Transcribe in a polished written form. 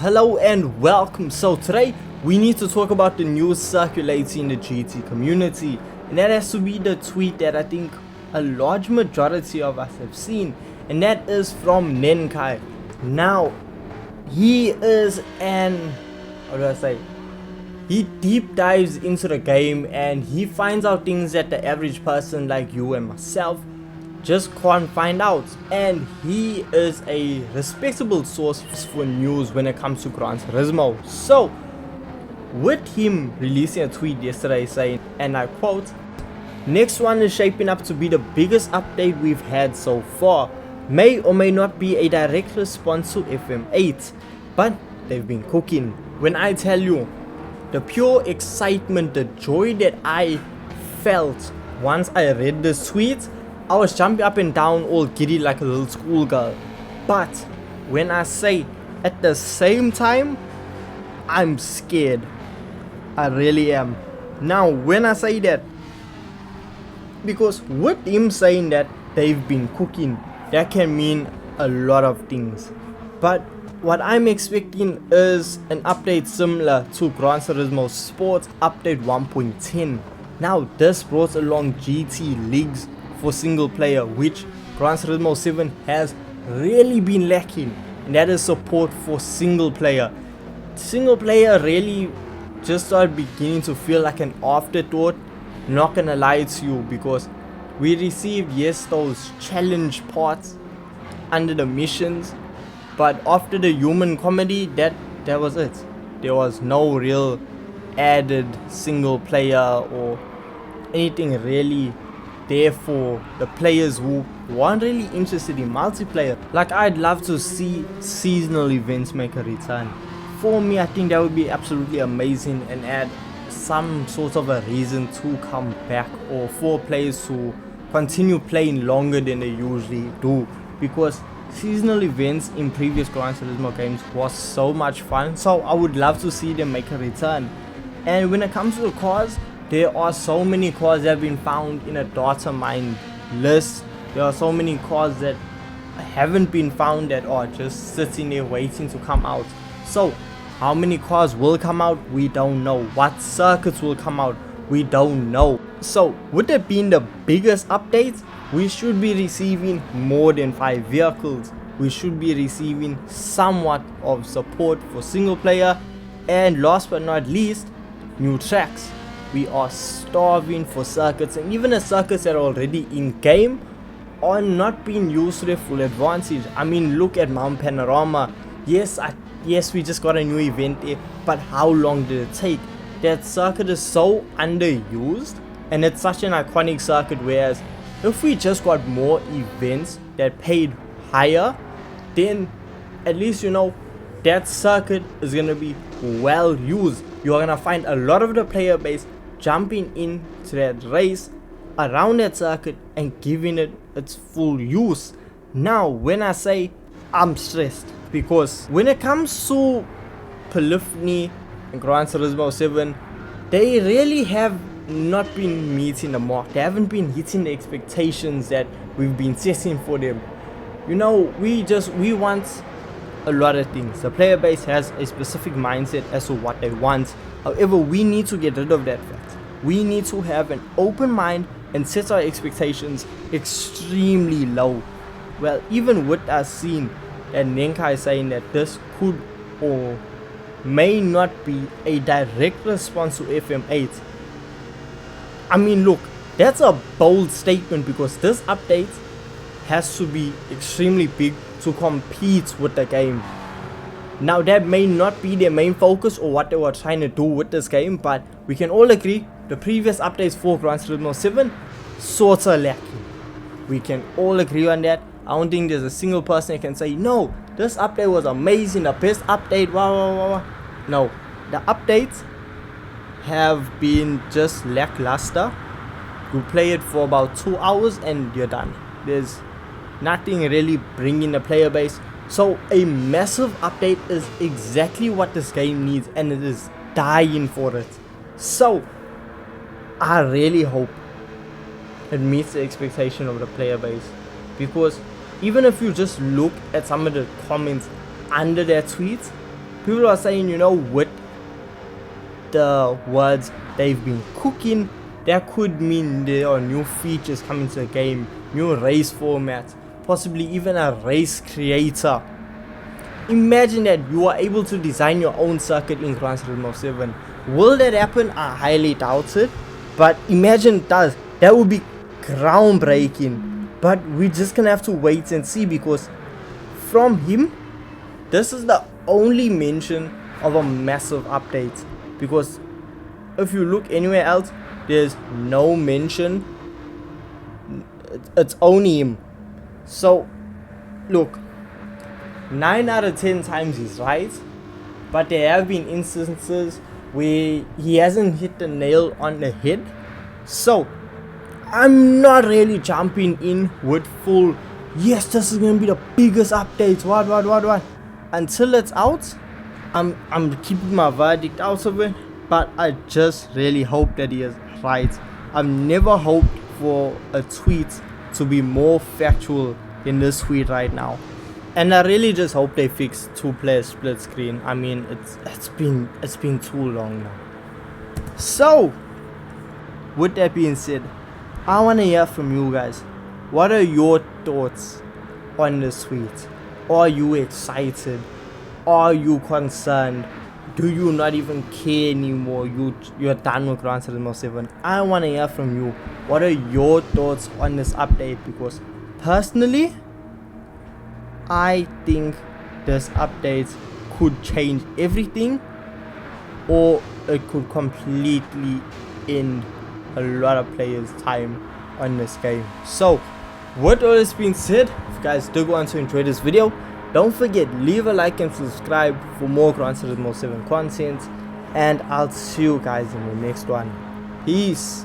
hello and welcome. So today we need to talk about the news circulating in the GT community, and that has to be the tweet that I think a large majority of us have seen, and that is from Nenkai. Now he is he deep dives into the game and he finds out things that the average person like you and myself just can't find out, and he is a respectable source for news when it comes to Gran Turismo. So with him releasing a tweet yesterday saying, and I quote, "Next one is shaping up to be the biggest update we've had so far. May or may not be a direct response to FM8, but they've been cooking. When I tell you the pure excitement, the joy that I felt once I read this tweet, I was jumping up and down all giddy like a little schoolgirl. But when I say at the same time, I'm scared. I really am." Now when I say that, because with him saying that they've been cooking, that can mean a lot of things. But what I'm expecting is an update similar to Gran Turismo Sports Update 1.10. Now this brought along GT leagues for single player, which Gran Turismo 7 has really been lacking, and that is support for single player. Single player really just started beginning to feel like an afterthought, not gonna lie to you, because we received those challenge parts under the missions, but after the human comedy, that was it. There was no real added single player or anything really there for the players who weren't really interested in multiplayer. Like, I'd love to see seasonal events make a return. For me, I think that would be absolutely amazing and add some sort of a reason to come back, or for players to continue playing longer than they usually do, because seasonal events in previous Gran Turismo games was so much fun. So I would love to see them make a return. And when it comes to the cars, there are so many cars that have been found in a data mined list. There are so many cars that haven't been found that are just sitting there waiting to come out. So how many cars will come out? We don't know. What circuits will come out? We don't know. So with it being the biggest update, we should be receiving more than 5 vehicles. We should be receiving somewhat of support for single player, and last but not least, new tracks. We are starving for circuits, and even the circuits that are already in game are not being used to their full advantage. I mean, look at Mount Panorama. Yes, we just got a new event there, but how long did it take? That circuit is so underused, and it's such an iconic circuit, whereas if we just got more events that paid higher, then at least that circuit is gonna be well used. You're gonna find a lot of the player base jumping into that race around that circuit and giving it its full use. Now when I say I'm stressed, because when it comes to polyphony and Gran Turismo 7, they really have not been meeting the mark. They haven't been hitting the expectations that we've been setting for them. We want a lot of things. The player base has a specific mindset as to what they want. However, we need to get rid of that fact. We need to have an open mind and set our expectations extremely low. Well, even with us seeing that Nenkai saying that this could or may not be a direct response to FM8. I mean, look, that's a bold statement, because this update has to be extremely big to compete with the game. Now that may not be their main focus or what they were trying to do with this game, but we can all agree the previous updates for Gran Turismo 7 sorts are lacking. We can all agree on that. I don't think there's a single person that can say, no, this update was amazing, the best update, wow. No, the updates have been just lackluster. You play it for about 2 hours and you're done. There's nothing really bringing the player base. So a massive update is exactly what this game needs, and it is dying for it. So I really hope it meets the expectation of the player base, because even if you just look at some of the comments under their tweets, people are saying, you know, with the words they've been cooking, that could mean there are new features coming to the game, new race formats, possibly even a race creator. Imagine that you are able to design your own circuit in Gran Turismo 7. Will that happen? I highly doubt it, but imagine it does. That would be groundbreaking. But we're just gonna have to wait and see, because from him, this is the only mention of a massive update. Because if you look anywhere else, there's no mention. It's only him. So look, 9 out of 10 times he's right, but there have been instances where he hasn't hit the nail on the head. So I'm not really jumping in with full, yes, this is gonna be the biggest update, what until it's out. I'm keeping my verdict out of it, but I just really hope that he is right. I've never hoped for a tweet to be more factual than this tweet right now, and I really just hope they fix 2-player split screen. I mean, it's been too long now. So with that being said, I want to hear from you guys. What are your thoughts on this tweet? Are you excited? Are you concerned? Do you not even care anymore? You're done with Gran Turismo 7. I want to hear from you. What are your thoughts on this update? Because personally, I think this update could change everything, or it could completely end a lot of players' time on this game. So with all this being said, if you guys do want to enjoy this video, don't forget, leave a like and subscribe for more Gran Turismo 7 content, and I'll see you guys in the next one. Peace.